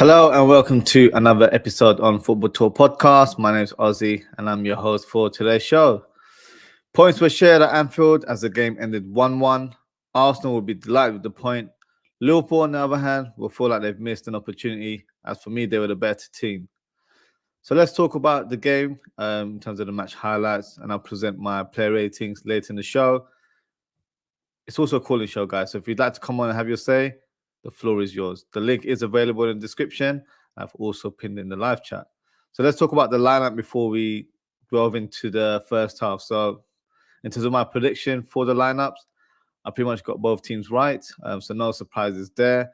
Hello and welcome to another episode on Football Talk Podcast. My name is Ozzie and I'm your host for today's show. Points were shared at Anfield as the game ended 1-1. Arsenal will be delighted with the point. Liverpool, on the other hand, will feel like they've missed an opportunity. As for me, they were the better team. So let's talk about the game in terms of the match highlights, and I'll present my player ratings later in the show. It's also a calling show, guys. So if you'd like to come on and have your say, the floor is yours. The link is available in the description. I've also pinned in the live chat. So let's talk about the lineup before we delve into the first half. So in terms of my prediction for the lineups, I pretty much got both teams right. So no surprises there.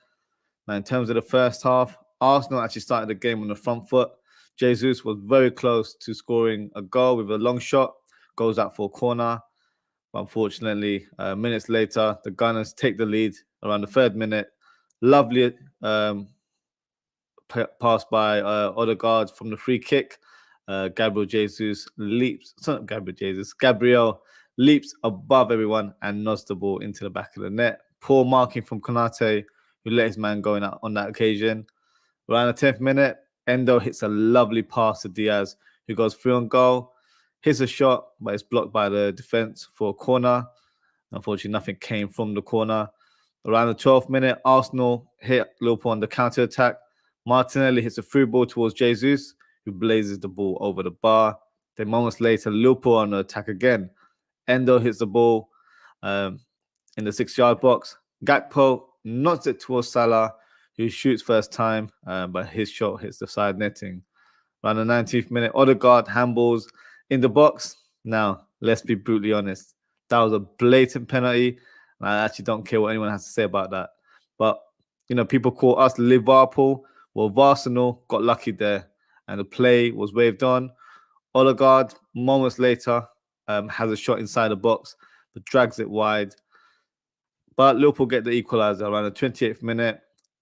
Now, in terms of the first half, Arsenal actually started the game on the front foot. Jesus was very close to scoring a goal with a long shot. Goes out for a corner. But unfortunately, minutes later, the Gunners take the lead around the third minute. Lovely pass by Odegaard from the free kick. Gabriel leaps above everyone and nods the ball into the back of the net. Poor marking from Konate, who let his man go out on that occasion. Around the 10th minute, Endo hits a lovely pass to Diaz, who goes through on goal. Hits a shot, but it's blocked by the defense for a corner. Unfortunately, nothing came from the corner. Around the 12th minute, Arsenal hit Liverpool on the counter-attack. Martinelli hits a through ball towards Jesus, who blazes the ball over the bar. Then moments later, Liverpool on the attack again. Endo hits the ball in the 6-yard box. Gakpo knocks it towards Salah, who shoots first time, but his shot hits the side netting. Around the 19th minute, Odegaard handballs in the box. Now, let's be brutally honest. That was a blatant penalty. And I actually don't care what anyone has to say about that. But, people call us Liverpool. Well, Arsenal got lucky there. And the play was waved on. Odegaard, moments later, has a shot inside the box, but drags it wide. But Liverpool get the equaliser around the 28th minute.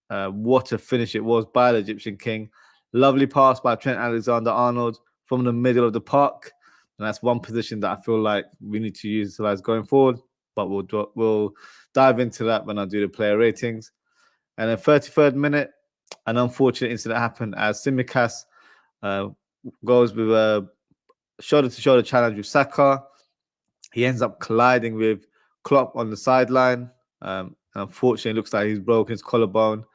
What a finish it was by the Egyptian King. Lovely pass by Trent Alexander-Arnold from the middle of the park. And that's one position that I feel like we need to utilize going forward. But we'll dive into that when I do the player ratings. And then 33rd minute, an unfortunate incident happened as Tsimikas goes with a shoulder-to-shoulder challenge with Saka. He ends up colliding with Klopp on the sideline. And unfortunately, it looks like he's broken his collarbone,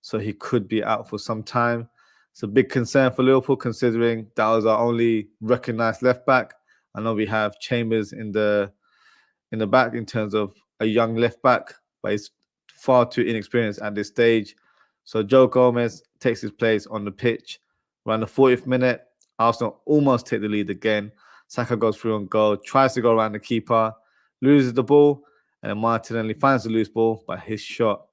so he could be out for some time. It's a big concern for Liverpool, considering that was our only recognised left back. I know we have Chambers in the back in terms of a young left back, but he's far too inexperienced at this stage. So Joe Gomez takes his place on the pitch. Around the 40th minute, Arsenal almost take the lead again. Saka goes through on goal, tries to go around the keeper, loses the ball, and then Martinelli finds the loose ball, but his shot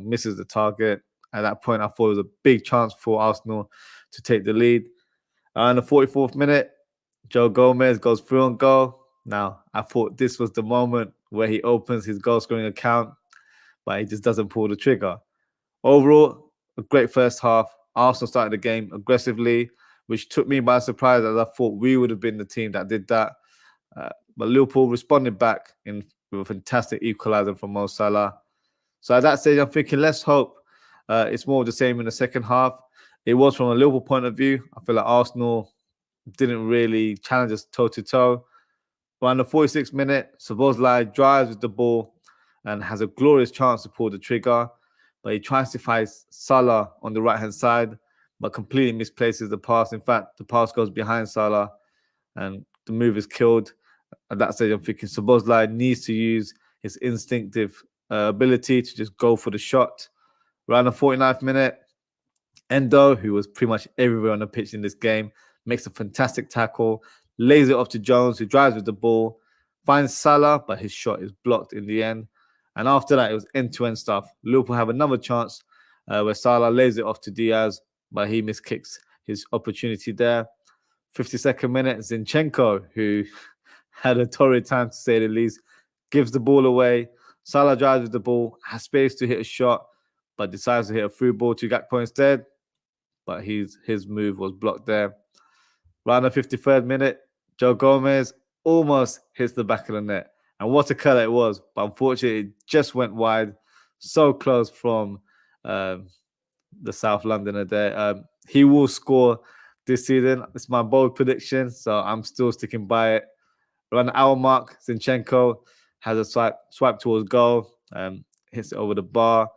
misses the target. At that point, I thought it was a big chance for Arsenal to take the lead. In the 44th minute, Joe Gomez goes through on goal. Now, I thought this was the moment where he opens his goal-scoring account, but he just doesn't pull the trigger. Overall, a great first half. Arsenal started the game aggressively, which took me by surprise, as I thought we would have been the team that did that. But Liverpool responded back with a fantastic equaliser from Mo Salah. So at that stage, I'm thinking, let's hope it's more of the same in the second half. It was from a Liverpool point of view. I feel like Arsenal didn't really challenge us toe-to-toe. Around the 46th minute, Szoboszlai drives with the ball and has a glorious chance to pull the trigger, but he tries to find Salah on the right-hand side, but completely misplaces the pass. In fact, the pass goes behind Salah, and the move is killed. At that stage, I'm thinking Szoboszlai needs to use his instinctive ability to just go for the shot. Around the 49th minute, Endo, who was pretty much everywhere on the pitch in this game, makes a fantastic tackle, lays it off to Jones, who drives with the ball, finds Salah, but his shot is blocked in the end. And after that, it was end-to-end stuff. Liverpool have another chance where Salah lays it off to Diaz, but he miskicks his opportunity there. 52nd minute, Zinchenko, who had a torrid time to say the least, gives the ball away. Salah drives with the ball, has space to hit a shot, but decides to hit a through ball to Gakpo instead. But his move was blocked there. Around the 53rd minute, Joe Gomez almost hits the back of the net. And what a colour it was. But unfortunately, it just went wide. So close from the South Londoner there. He will score this season. It's my bold prediction, so I'm still sticking by it. Around the hour mark, Zinchenko has a swipe towards goal, hits it over the bar.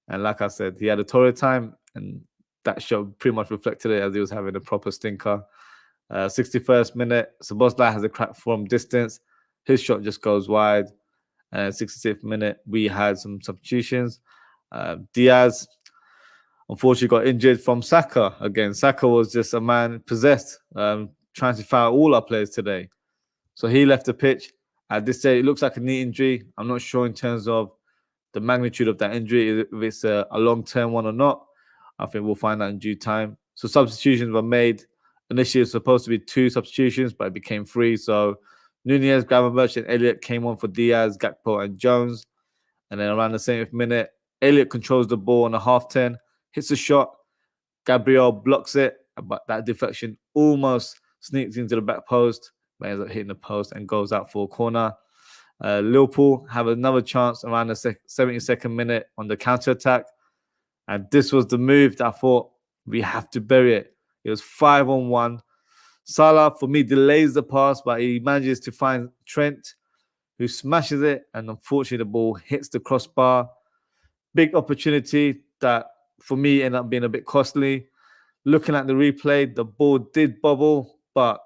And like I said, he had a torrid time, and that shot pretty much reflected it as he was having a proper stinker. 61st minute, Szoboszlai has a crack from distance. His shot just goes wide. 66th minute, we had some substitutions. Diaz, unfortunately, got injured from Saka again. Saka was just a man possessed, trying to foul all our players today. So he left the pitch. At this stage, it looks like a knee injury. I'm not sure in terms of the magnitude of that injury, if it's a long-term one or not. I think we'll find out in due time. So substitutions were made. Initially, it was supposed to be 2 substitutions, but it became 3. So Nunez, Gravenberch, and Elliott came on for Diaz, Gakpo, and Jones. And then around the 70th minute, Elliott controls the ball on a half-turn, hits a shot. Gabriel blocks it, but that deflection almost sneaks into the back post, but ends up hitting the post and goes out for a corner. Liverpool have another chance around the 72nd minute on the counter-attack. And this was the move that I thought we have to bury it. It was 5-on-1. Salah, for me, delays the pass, but he manages to find Trent, who smashes it. And unfortunately, the ball hits the crossbar. Big opportunity that, for me, ended up being a bit costly. Looking at the replay, the ball did bobble, but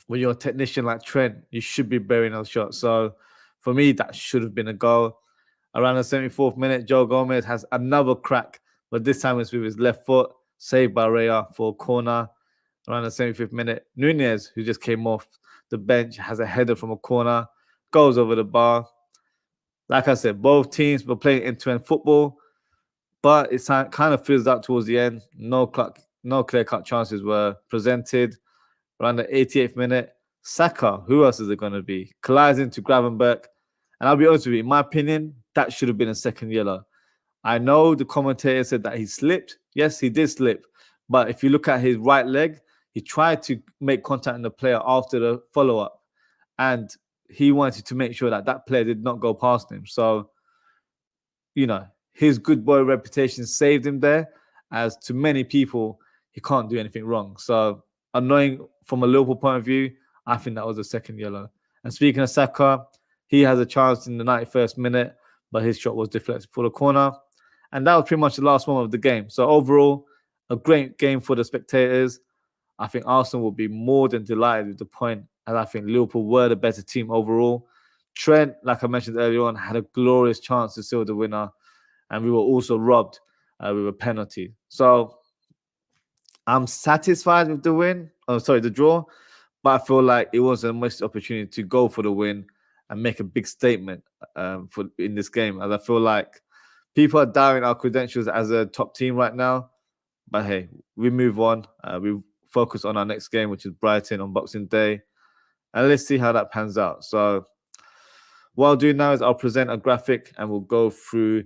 when you're a technician like Trent, you should be burying those shots. So for me, that should have been a goal. Around the 74th minute, Joe Gomez has another crack, but this time it's with his left foot, saved by Raya for a corner. Around the 75th minute, Nunez, who just came off the bench, has a header from a corner, goes over the bar. Like I said, both teams were playing end-to-end football, but it kind of fizzled out towards the end. No clear-cut chances were presented. Around the 88th minute, Saka, who else is it going to be, collides into Gravenberch. And I'll be honest with you, in my opinion, that should have been a second yellow. I know the commentator said that he slipped. Yes, he did slip. But if you look at his right leg, he tried to make contact with the player after the follow-up. And he wanted to make sure that that player did not go past him. So, you know, his good boy reputation saved him there. As to many people, he can't do anything wrong. So, annoying from a Liverpool point of view, I think that was a second yellow. And speaking of Saka, he has a chance in the 91st minute, but his shot was deflected for the corner. And that was pretty much the last one of the game. So overall, a great game for the spectators. I think Arsenal will be more than delighted with the point, and I think Liverpool were the better team overall. Trent, like I mentioned earlier on, had a glorious chance to seal the winner, and we were also robbed with a penalty. So I'm satisfied with the win. The draw. But I feel like it was a missed opportunity to go for the win and make a big statement in this game. As I feel like people are doubting our credentials as a top team right now. But hey, we move on. We focus on our next game, which is Brighton on Boxing Day. And let's see how that pans out. So what I'll do now is I'll present a graphic and we'll go through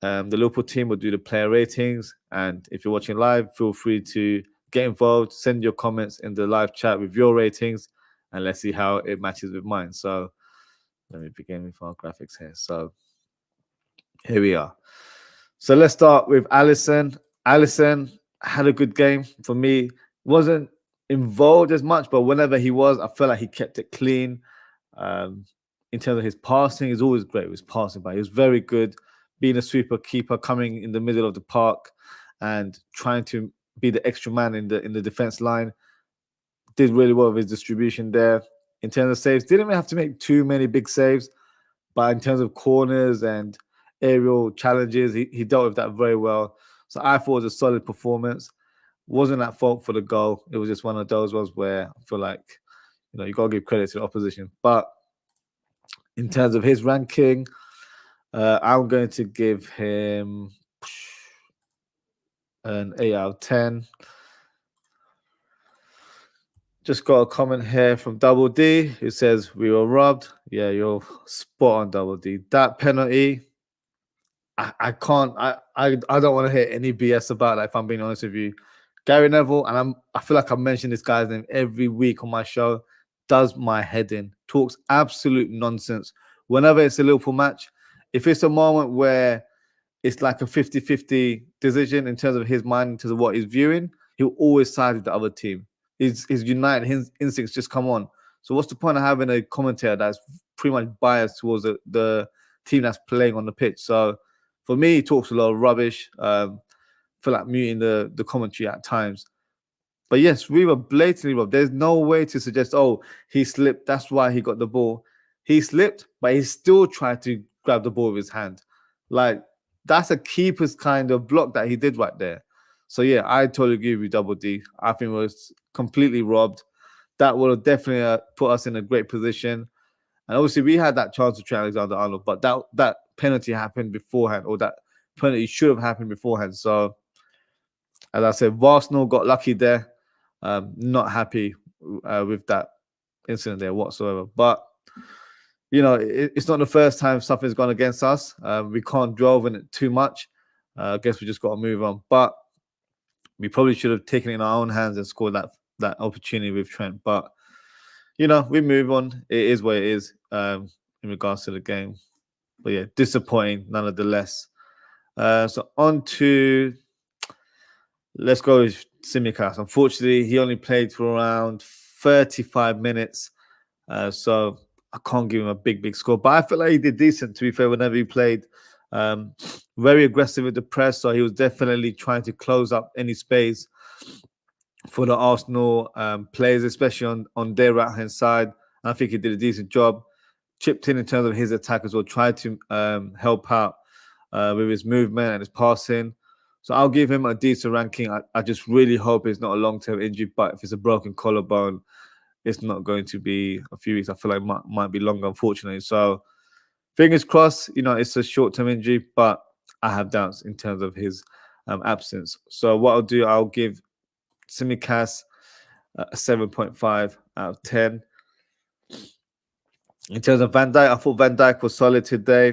the Liverpool team. We'll do the player ratings. And if you're watching live, feel free to get involved. Send your comments in the live chat with your ratings. And let's see how it matches with mine. So let me begin with our graphics here. So here we are. So let's start with Alisson. Alisson had a good game. For me, wasn't involved as much, but whenever he was, I felt like he kept it clean. In terms of his passing, he's always great with his passing, but he was very good being a sweeper keeper, coming in the middle of the park and trying to be the extra man in the defense line. Did really well with his distribution there. In terms of saves, didn't really have to make too many big saves, but in terms of corners and aerial challenges, he dealt with that very well. So I thought it was a solid performance. Wasn't at fault for the goal. It was just one of those ones where I feel like, you got to give credit to the opposition. But in terms of his ranking, I'm going to give him an 8 out of 10. Just got a comment here from Double D who says we were robbed. Yeah, you're spot on, Double D. That penalty, I can't. I don't want to hear any BS about that. If I'm being honest with you, Gary Neville, and I feel like I mention this guy's name every week on my show. Does my head in. Talks absolute nonsense. Whenever it's a Liverpool match, if it's a moment where it's like a 50-50 decision in terms of his mind, in terms of what he's viewing. He'll always side with the other team. His United, his instincts just come on. So what's the point of having a commentator that's pretty much biased towards the team that's playing on the pitch? So for me, he talks a lot of rubbish. Feel like muting the commentary at times. But yes, we were blatantly robbed. There's no way to suggest, oh, he slipped, that's why he got the ball. He slipped, but he still tried to grab the ball with his hand. Like, that's a keeper's kind of block that he did right there. So yeah, I totally agree with you, Double D. I think it was completely robbed. That would have definitely put us in a great position. And obviously, we had that chance to Trent Alexander-Arnold, but that penalty happened beforehand, or that penalty should have happened beforehand. So, as I said, Arsenal got lucky there. Not happy with that incident there whatsoever. But, you know, it's not the first time something's gone against us. We can't dwell on it too much. I guess we just got to move on. But we probably should have taken it in our own hands and scored that opportunity with Trent. But, you know, we move on. It is what it is in regards to the game. But yeah, disappointing nonetheless. So on to, let's go with Tsimikas. Unfortunately, he only played for around 35 minutes. So I can't give him a big score. But I feel like he did decent, to be fair, whenever he played. Very aggressive with the press. So he was definitely trying to close up any space for the Arsenal players, especially on their right-hand side. And I think he did a decent job. Chipped in terms of his attack as well. Tried to help out with his movement and his passing. So I'll give him a decent ranking. I just really hope it's not a long-term injury, but if it's a broken collarbone, it's not going to be a few weeks. I feel like it might be longer, unfortunately. So fingers crossed, you know, it's a short-term injury, but I have doubts in terms of his absence. So what I'll do, I'll give Tsimikas a 7.5 out of 10. In terms of Van Dijk, I thought Van Dijk was solid today.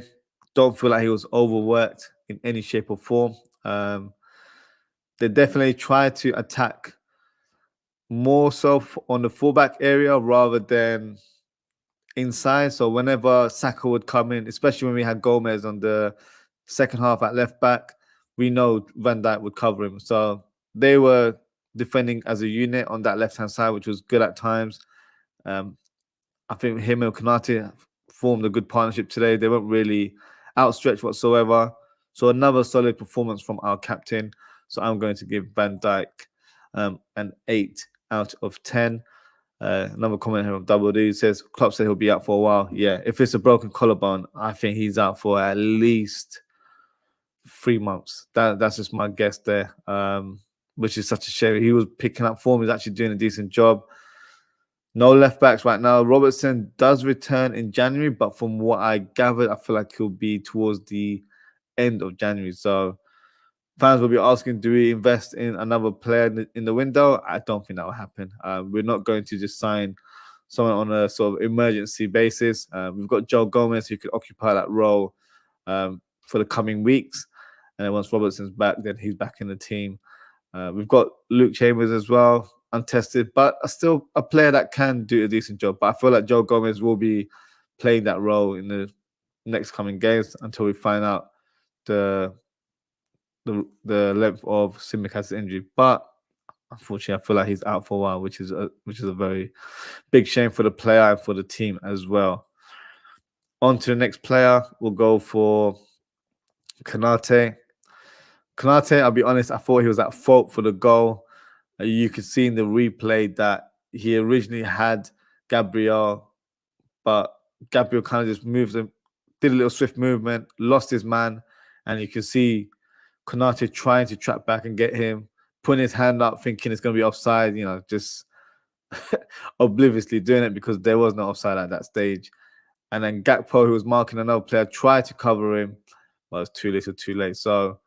Don't feel like he was overworked in any shape or form. They definitely tried to attack more so on the fullback area rather than inside. So whenever Saka would come in, especially when we had Gomez on the second half at left back, we know Van Dijk would cover him. So they were defending as a unit on that left-hand side, which was good at times. I think him and Konate formed a good partnership today. They weren't really outstretched whatsoever. So another solid performance from our captain. So I'm going to give Van Dijk an 8 out of 10. Another comment here from Double D says, Klopp said he'll be out for a while. Yeah, if it's a broken collarbone, I think he's out for at least 3 months. That's just my guess there, which is such a shame. He was picking up form. He's actually doing a decent job. No left backs right now. Robertson does return in January, but from what I gathered, I feel like he'll be towards the end of January. So fans will be asking, do we invest in another player in the window? I don't think that will happen. We're not going to just sign someone on a sort of emergency basis. We've got Joe Gomez who could occupy that role for the coming weeks. And then once Robertson's back, then he's back in the team. We've got Luke Chambers as well, untested, but still a player that can do a decent job. But I feel like Joe Gomez will be playing that role in the next coming games until we find out the length of Tsimikas' injury. But unfortunately, I feel like he's out for a while, which is a very big shame for the player and for the team as well. On to the next player, we'll go for Konate. Konate, I'll be honest, I thought he was at fault for the goal. You could see in the replay that he originally had Gabriel, but Gabriel kind of just moved him, did a little swift movement, lost his man, and you can see Konate trying to track back and get him, putting his hand up, thinking it's going to be offside, you know, just obliviously doing it because there was no offside at that stage. And then Gakpo, who was marking another player, tried to cover him, but it was too little too late. So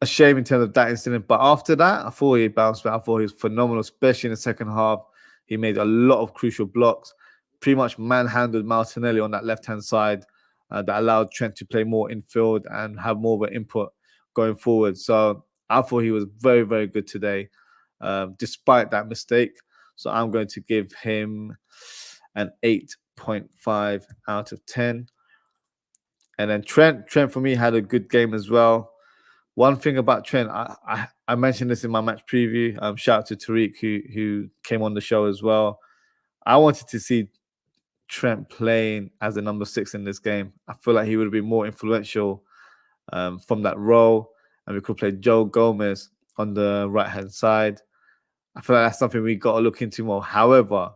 a shame in terms of that incident. But after that, I thought he bounced back. I thought he was phenomenal, especially in the second half. He made a lot of crucial blocks, pretty much manhandled Martinelli on that left-hand side that allowed Trent to play more infield and have more of an input going forward. So I thought he was very, very good today, despite that mistake. So I'm going to give him an 8.5 out of 10. And then Trent for me had a good game as well. One thing about Trent, I mentioned this in my match preview. Shout out to Tariq who came on the show as well. I wanted to see Trent playing as a number 6 in this game. I feel like he would be more influential from that role, and we could play Joe Gomez on the right-hand side. I feel like that's something we got to look into more. However,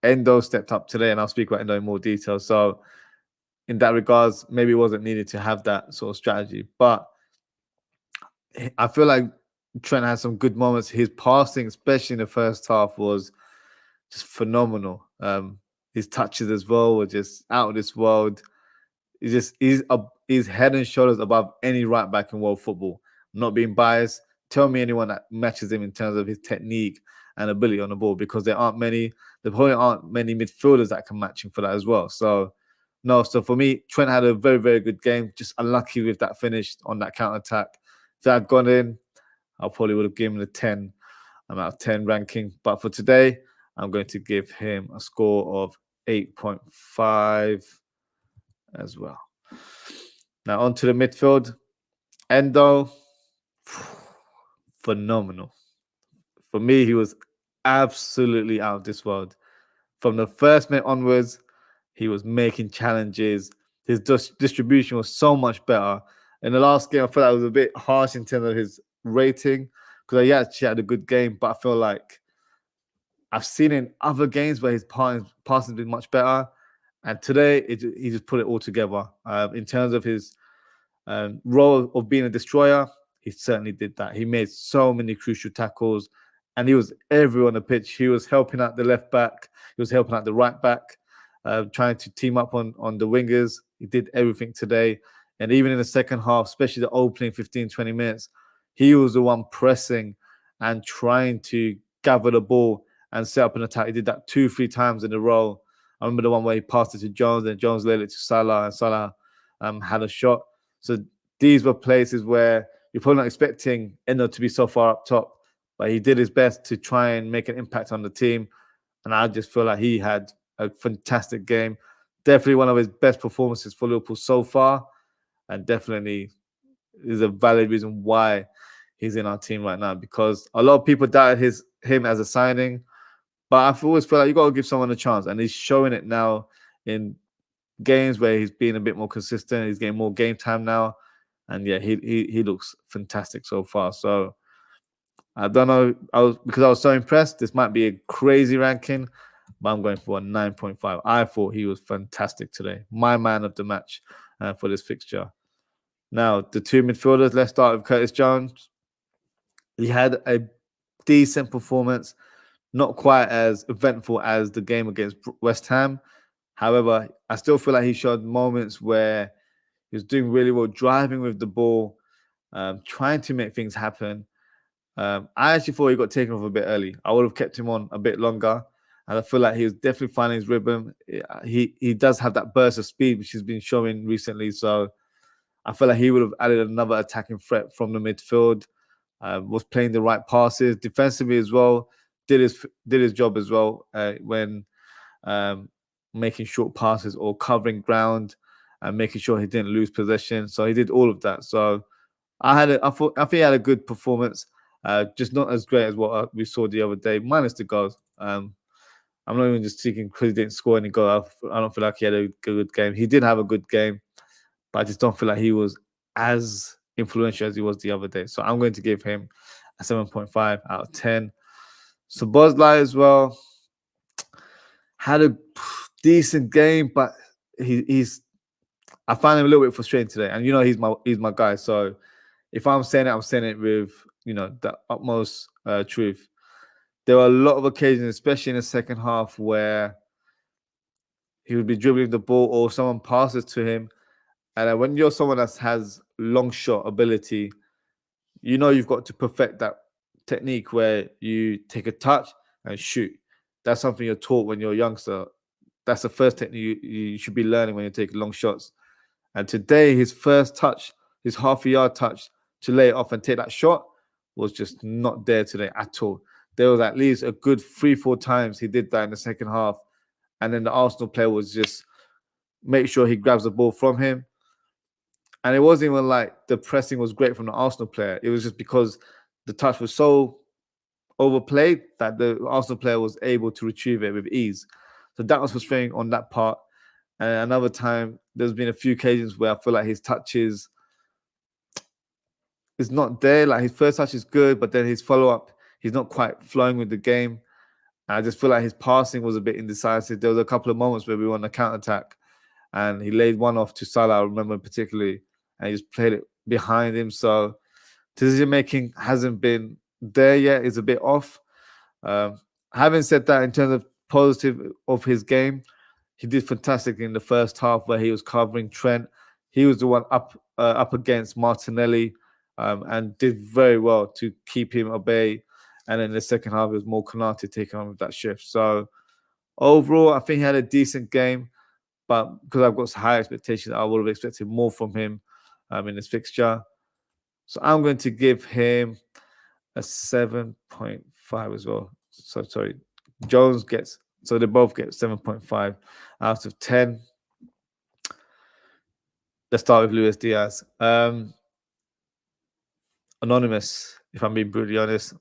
Endo stepped up today, and I'll speak about Endo in more detail. So in that regards, maybe it wasn't needed to have that sort of strategy. But I feel like Trent had some good moments. His passing, especially in the first half, was just phenomenal. His touches as well were just out of this world. He's head and shoulders above any right back in world football. I'm not being biased. Tell me anyone that matches him in terms of his technique and ability on the ball, because there probably aren't many midfielders that can match him for that as well. So no, so for me, Trent had a very, very good game. Just unlucky with that finish on that counter attack. If that had gone in, I probably would have given him a 10 out of 10 ranking. But for today, I'm going to give him a score of 8.5 as well. Now on to the midfield. Endo, phenomenal. For me, he was absolutely out of this world. From the first minute onwards, he was making challenges. His distribution was so much better. In the last game, I felt like it was a bit harsh in terms of his rating, because he actually had a good game, but I feel like I've seen in other games where his passing has been much better. And today, he just put it all together. In terms of his role of being a destroyer, he certainly did that. He made so many crucial tackles, and he was everywhere on the pitch. He was helping out the left back. He was helping out the right back, trying to team up on the wingers. He did everything today. And even in the second half, especially the opening 15, 20 minutes, he was the one pressing and trying to gather the ball and set up an attack. He did that 2-3 times in a row. I remember the one where he passed it to Jones, and Jones laid it to Salah, and Salah had a shot. So these were places where you're probably not expecting Endo to be so far up top, but he did his best to try and make an impact on the team. And I just feel like he had a fantastic game. Definitely one of his best performances for Liverpool so far, and definitely is a valid reason why he's in our team right now, because a lot of people doubted him as a signing, but I've always felt like you got to give someone a chance, and he's showing it now in games where he's been a bit more consistent. He's getting more game time now, and yeah, he looks fantastic so far. So I don't know, because I was so impressed. This might be a crazy ranking, but I'm going for a 9.5. I thought he was fantastic today. My man of the match for this fixture. Now, the two midfielders, let's start with Curtis Jones. He had a decent performance, not quite as eventful as the game against West Ham. However, I still feel like he showed moments where he was doing really well, driving with the ball, trying to make things happen. I actually thought he got taken off a bit early. I would have kept him on a bit longer, and I feel like he was definitely finding his rhythm. He does have that burst of speed, which he's been showing recently. So I feel like he would have added another attacking threat from the midfield. Was playing the right passes defensively as well. Did his job as well when making short passes or covering ground and making sure he didn't lose possession. So he did all of that. So I think he had a good performance. Just not as great as what we saw the other day, minus the goals. I'm not even just speaking because he didn't score any goals. I don't feel like he had a good game. He did have a good game, but I just don't feel like he was as influential as he was the other day. So I'm going to give him a 7.5 out of 10. So Bosley as well had a decent game, but I find him a little bit frustrating today. And he's my guy. So if I'm saying it with the utmost truth. There were a lot of occasions, especially in the second half, where he would be dribbling the ball or someone passes to him. And when you're someone that has long shot ability, you've got to perfect that technique where you take a touch and shoot. That's something you're taught when you're a youngster. That's the first technique you should be learning when you're taking long shots. And today, his first touch, his half-a-yard touch to lay it off and take that shot was just not there today at all. There was at least a good 3-4 times he did that in the second half. And then the Arsenal player was just make sure he grabs the ball from him. And it wasn't even like the pressing was great from the Arsenal player. It was just because the touch was so overplayed that the Arsenal player was able to retrieve it with ease. So that was frustrating on that part. And another time, there's been a few occasions where I feel like his touches is not there. Like his first touch is good, but then his follow-up, he's not quite flowing with the game. I just feel like his passing was a bit indecisive. There was a couple of moments where we were on the counter-attack and he laid one off to Salah, I remember particularly, and he just played it behind him. So decision-making hasn't been there yet. It's a bit off. Having said that, in terms of positive of his game, he did fantastic in the first half where he was covering Trent. He was the one up against Martinelli and did very well to keep him at bay. And in the second half, it was more Konate taking on with that shift. So overall, I think he had a decent game, but because I've got high expectations, I would have expected more from him in this fixture. So I'm going to give him a 7.5 as well. So sorry, Jones gets, so they both get 7.5 out of 10. Let's start with Luis Diaz. Anonymous, if I'm being brutally honest,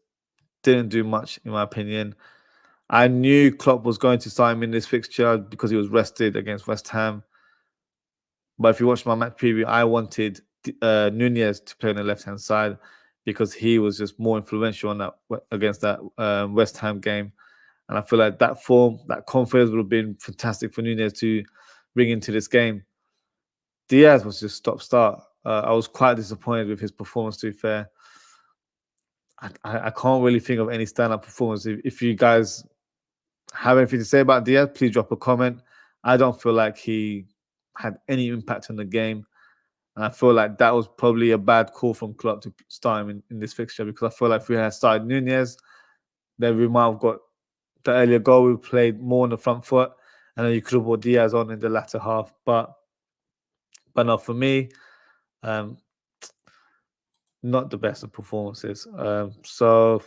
didn't do much in my opinion. I knew Klopp was going to start him in this fixture because he was rested against West Ham. But if you watch my match preview, I wanted Nunez to play on the left-hand side because he was just more influential on that against that West Ham game. And I feel like that form, that confidence would have been fantastic for Nunez to bring into this game. Diaz was just stop-start. I was quite disappointed with his performance, to be fair. I can't really think of any stand-up performance. If you guys have anything to say about Diaz, please drop a comment. I don't feel like he had any impact on the game. And I feel like that was probably a bad call from Klopp to start him in this fixture, because I feel like if we had started Nunez, then we might have got the earlier goal. We played more on the front foot, and then you could have brought Diaz on in the latter half. But no, for me, not the best of performances. So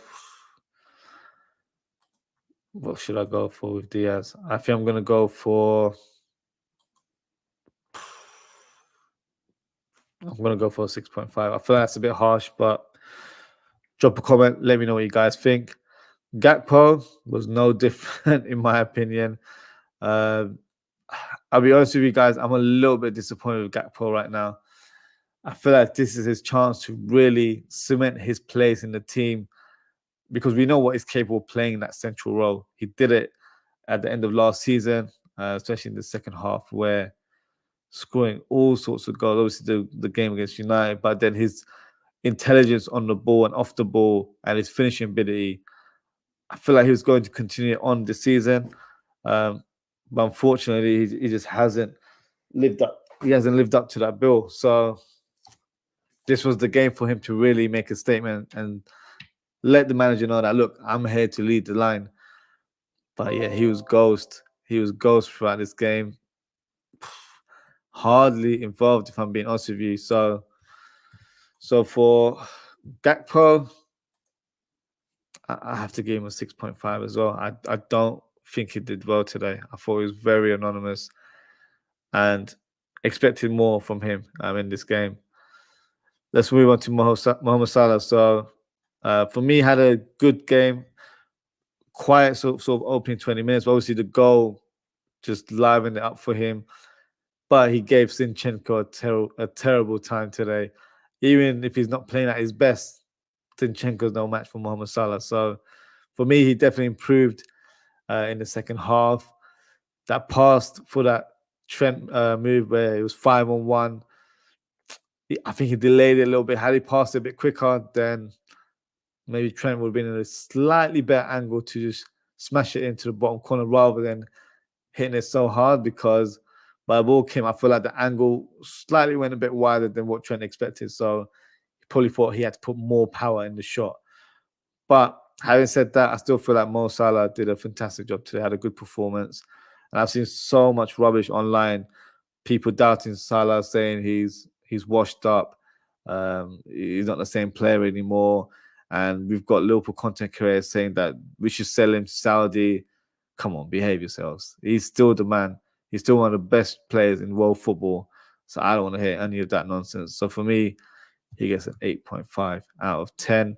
what should I go for with Diaz? I think I'm going to go for... I'm going to go for a 6.5. I feel like that's a bit harsh, but drop a comment. Let me know what you guys think. Gakpo was no different, in my opinion. I'll be honest with you guys, I'm a little bit disappointed with Gakpo right now. I feel like this is his chance to really cement his place in the team, because we know what he's capable of playing in that central role. He did it at the end of last season, especially in the second half, where scoring all sorts of goals. Obviously, the game against United, but then his intelligence on the ball and off the ball and his finishing ability, I feel like he was going to continue on this season. But unfortunately, he just hasn't lived up. He hasn't lived up to that bill. So this was the game for him to really make a statement and let the manager know that, look, I'm here to lead the line. But yeah, he was ghost. He was ghost throughout this game. Hardly involved, if I'm being honest with you. So for Gakpo, I have to give him a 6.5 as well. I don't think he did well today. I thought he was very anonymous and expected more from him in this game. Let's move on to Mohamed Salah. So for me, had a good game. Quiet sort of opening 20 minutes. But obviously, the goal just livened it up for him. But he gave Zinchenko a terrible time today. Even if he's not playing at his best, Zinchenko's no match for Mohamed Salah. So for me, he definitely improved in the second half. That pass for that Trent move where it was 5-on-1, I think he delayed it a little bit. Had he passed it a bit quicker, then maybe Trent would have been in a slightly better angle to just smash it into the bottom corner rather than hitting it so hard, because by the ball came, I feel like the angle slightly went a bit wider than what Trent expected. So he probably thought he had to put more power in the shot. But having said that, I still feel like Mo Salah did a fantastic job today, had a good performance. And I've seen so much rubbish online, people doubting Salah, saying he's washed up, he's not the same player anymore. And we've got Liverpool content creators saying that we should sell him to Saudi. Come on, behave yourselves. He's still the man. He's still one of the best players in world football. So I don't want to hear any of that nonsense. So for me, he gets an 8.5 out of 10.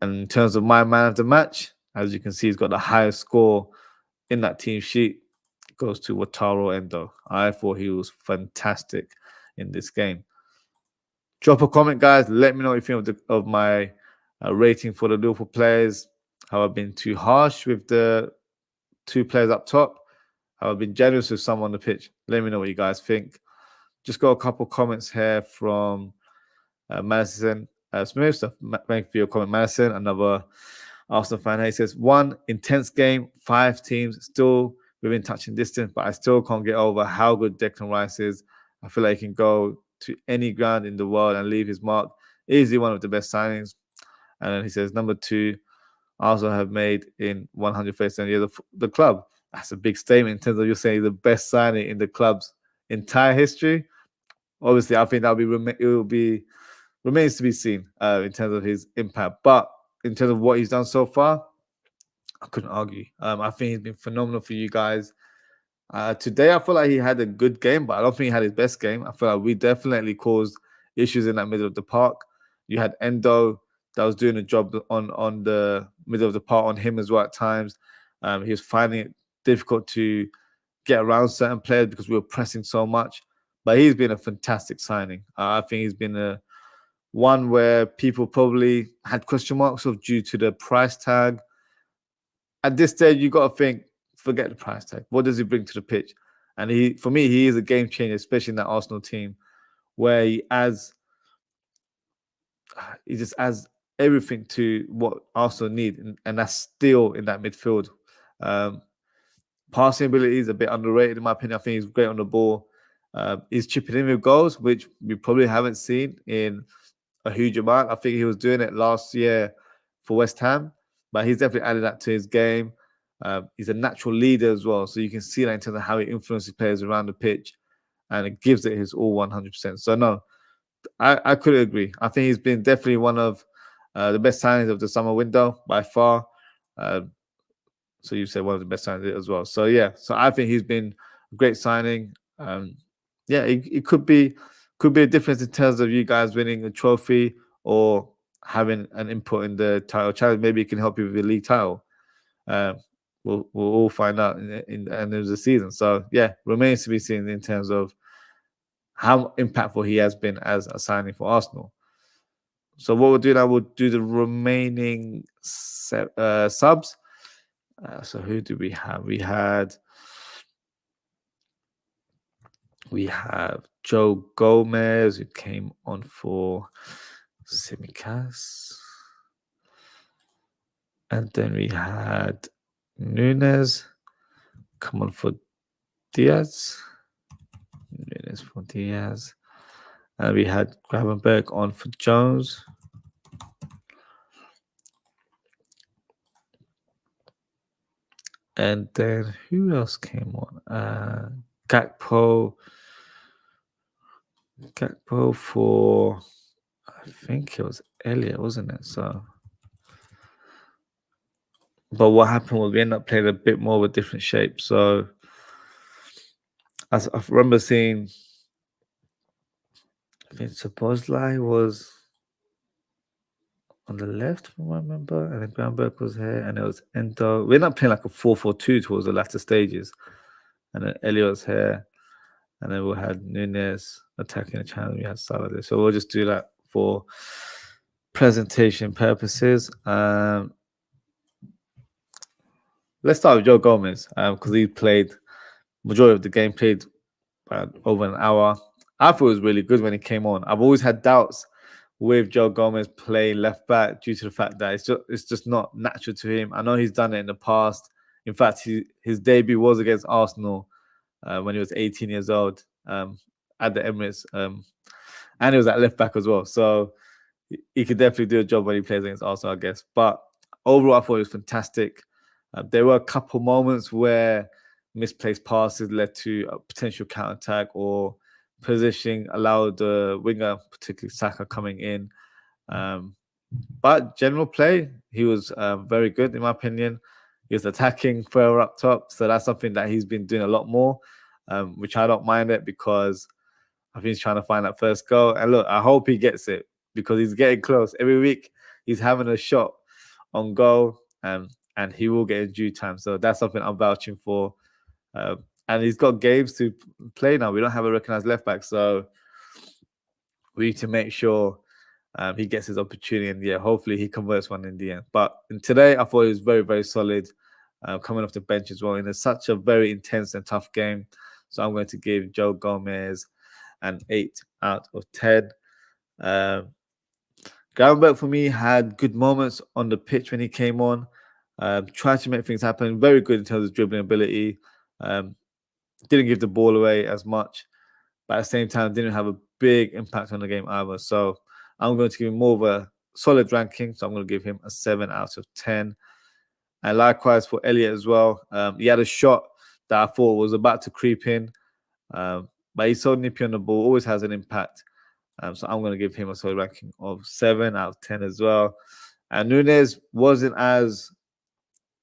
And in terms of my man of the match, as you can see, he's got the highest score in that team sheet. It goes to Wataru Endo. I thought he was fantastic in this game. Drop a comment, guys. Let me know what you think of my rating for the Liverpool players. Have I been too harsh with the 2 players up top? Have I been generous with some on the pitch? Let me know what you guys think. Just got a couple comments here from Madison Smith. So thank you for your comment, Madison. Another Arsenal fan. He says, 1 intense game, 5 teams still within touching distance, but I still can't get over how good Declan Rice is. I feel like he can go to any ground in the world and leave his mark. Easily one of the best signings. And then he says, number 2, Arsenal have made in 137 years of the club. That's a big statement in terms of you saying the best signing in the club's entire history. Obviously, I think remains to be seen in terms of his impact. But in terms of what he's done so far, I couldn't argue. I think he's been phenomenal for you guys. Today, I feel like he had a good game, but I don't think he had his best game. I feel like we definitely caused issues in that middle of the park. You had Endo that was doing a job on the middle of the park on him as well at times. He was finding it difficult to get around certain players because we were pressing so much. But he's been a fantastic signing. I think he's been one where people probably had question marks of due to the price tag. At this stage, you got to think, forget the price tag. What does he bring to the pitch? And for me, he is a game changer, especially in that Arsenal team, where he just adds everything to what Arsenal need, and that's still in that midfield. Passing ability is a bit underrated in my opinion. I think he's great on the ball. He's chipping in with goals, which we probably haven't seen in a huge amount. I think he was doing it last year for West Ham, but he's definitely added that to his game. He's a natural leader as well, so you can see that in terms of how he influences players around the pitch, and it gives it his all 100%. So no, I could agree. I think he's been definitely one of the best signings of the summer window by far. So you said one of the best signings as well. So yeah, so I think he's been a great signing. Yeah, it could be a difference in terms of you guys winning a trophy or having an input in the title challenge. Maybe it can help you with the league title. We'll all find out in the end of the season. So yeah, remains to be seen in terms of how impactful he has been as a signing for Arsenal. So what we'll do now, we'll do the remaining subs. So who do we have? We have Joe Gomez, who came on for Simicas. And then we had Nunes come on for Diaz. Nunes for Diaz. And we had Gravenberg on for Jones. And then who else came on? Gakpo for, I think it was Elliot, wasn't it? So, but what happened was we ended up playing a bit more of a different shape. So, as I remember seeing, I think Szoboszlai was on the left, from what I remember, and then Granberg was here, and it was Endo. We ended up playing like a 4-4-2 towards the latter stages, and then Elliot was here, and then we had Nunes attacking the channel. We had Salah there, so we'll just do that for presentation purposes. Let's start with Joe Gomez because he played majority of the game, played over an hour. I thought it was really good when he came on. I've always had doubts with Joe Gomez playing left back due to the fact that it's just not natural to him. I know he's done it in the past. In fact, his debut was against Arsenal when he was 18 years old at the Emirates, and he was at left back as well. So he could definitely do a job when he plays against Arsenal, I guess. But overall, I thought it was fantastic. There were a couple moments where misplaced passes led to a potential counter-attack or positioning allowed the winger, particularly Saka, coming in. But general play, he was very good, in my opinion. He was attacking further up top. So that's something that he's been doing a lot more, which I don't mind it because I think he's trying to find that first goal. And look, I hope he gets it because he's getting close. Every week he's having a shot on goal, and he will get in due time. So that's something I'm vouching for. And he's got games to play now. We don't have a recognised left back, so we need to make sure he gets his opportunity. And yeah, hopefully he converts one in the end. But today, I thought he was very, very solid, coming off the bench as well. And it's such a very intense and tough game. So I'm going to give Joe Gomez an 8 out of 10. Gravenberch for me had good moments on the pitch when he came on. Tried to make things happen. Very good in terms of dribbling ability. Didn't give the ball away as much, but at the same time didn't have a big impact on the game either. So I'm going to give him more of a solid ranking. So I'm going to give him a 7 out of 10. And likewise for Elliot as well. He had a shot that I thought was about to creep in, but he's so nippy on the ball, always has an impact. So I'm going to give him a solid ranking of 7 out of 10 as well. And Nunez wasn't as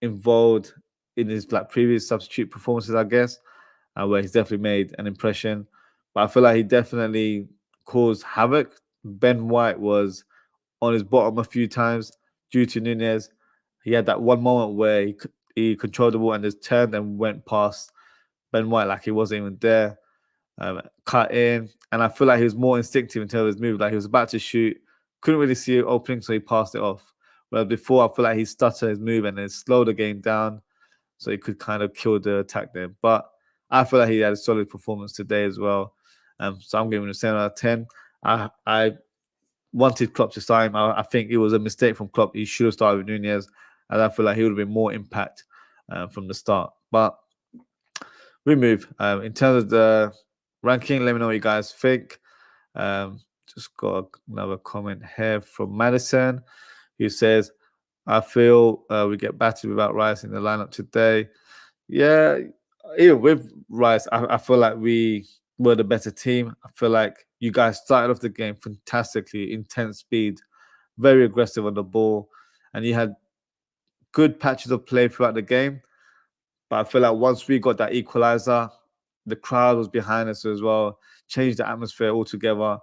involved in his previous substitute performances, I guess, where he's definitely made an impression. But I feel like he definitely caused havoc. Ben White was on his bottom a few times due to Nunez. He had that one moment where he controlled the ball and just turned and went past Ben White like he wasn't even there. Cut in, and I feel like he was more instinctive in terms of his move. Like he was about to shoot, couldn't really see it opening, so he passed it off. Whereas before, I feel like he stuttered his move and then slowed the game down, so he could kind of kill the attack there. But I feel like he had a solid performance today as well. So I'm giving him a 7 out of 10. I wanted Klopp to start him. I think it was a mistake from Klopp. He should have started with Nunez, and I feel like he would have been more impact from the start. But we move. In terms of the ranking, let me know what you guys think. Just got another comment here from Madison, who says, I feel we get battered without Rice in the lineup today. Yeah, even with Rice, I feel like we were the better team. I feel like you guys started off the game fantastically, intense speed, very aggressive on the ball, and you had good patches of play throughout the game. But I feel like once we got that equalizer, the crowd was behind us as well, changed the atmosphere altogether.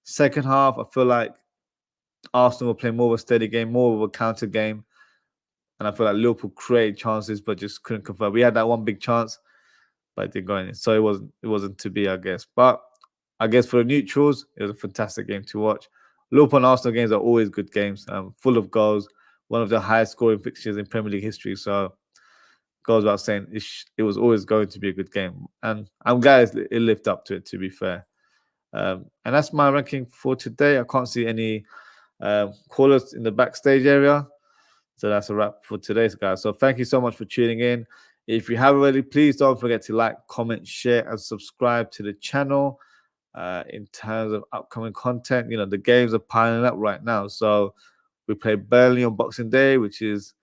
Second half, I feel like Arsenal were playing more of a steady game, more of a counter game. And I feel like Liverpool created chances, but just couldn't convert. We had that one big chance, but it didn't go in. So it wasn't to be, I guess. But I guess for the neutrals, it was a fantastic game to watch. Liverpool and Arsenal games are always good games, full of goals, one of the highest scoring fixtures in Premier League history. So goes without saying, it was always going to be a good game. And I'm glad it lived up to it, to be fair. And that's my ranking for today. I can't see any callers in the backstage area. So that's a wrap for today's guys. So thank you so much for tuning in. If you haven't already, please don't forget to like, comment, share, and subscribe to the channel. In terms of upcoming content, the games are piling up right now. So we play Burnley on Boxing Day, which is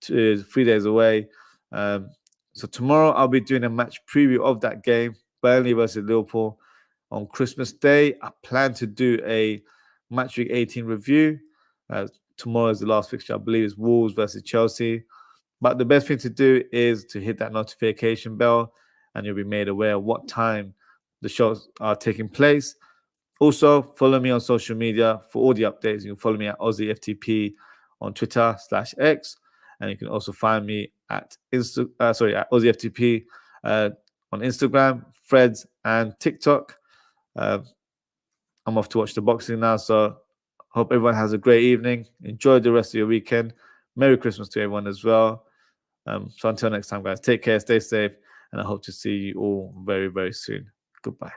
3 days away. So tomorrow I'll be doing a match preview of that game, Burnley versus Liverpool. On Christmas Day, I plan to do a Match Week 18 review. Tomorrow is the last fixture, I believe, is Wolves versus Chelsea. But the best thing to do is to hit that notification bell, and you'll be made aware of what time the shows are taking place. Also, follow me on social media for all the updates. You can follow me at Ozzie FTP on Twitter/X. And you can also find me at Ozzie FTP on Instagram, Threads, and TikTok. I'm off to watch the boxing now, so hope everyone has a great evening. Enjoy the rest of your weekend. Merry Christmas to everyone as well. So until next time, guys, take care, stay safe, and I hope to see you all very, very soon. Goodbye.